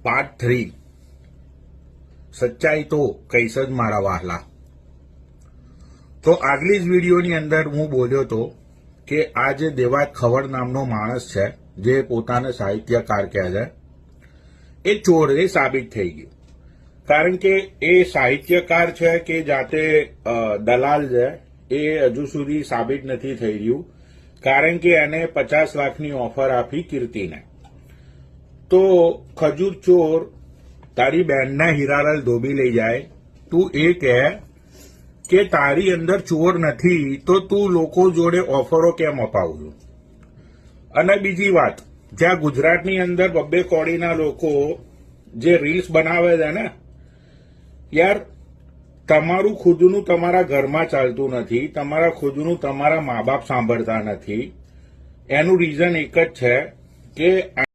Part 3 સચ્ચાઈ તો કઈશ જ મારા વહાલા। તો આગલી જ વિડીયોની અંદર હું બોલ્યો હતો કે આ જે દેવાયત ખવડ નામનો માણસ છે જે પોતાને સાહિત્યકાર કહે છે એ ચોર એ સાબિત થઈ ગયું। કારણ કે એ સાહિત્યકાર છે કે જાતે દલાલ છે એ હજુ સુધી સાબિત નથી થઈ રહ્યું। કારણ કે એને 50 લાખની ઓફર આપી કીર્તિને। તો ખજૂર ચોર તારી બહેનના હીરાલાલ ધોબી લઈ જાય, તું એ કહે કે તારી અંદર ચોર નથી તો તું લોકો જોડે ઓફરો કેમ અપાવું છું? અને બીજી વાત, જ્યાં ગુજરાતની અંદર 2 કોડીના લોકો જે રીલ્સ બનાવે છે ને, યાર તમારું ખુદનું તમારા ઘરમાં ચાલતું નથી, તમારા ખુદનું તમારા મા બાપ સાંભળતા નથી। એનું રીઝન એક જ છે કે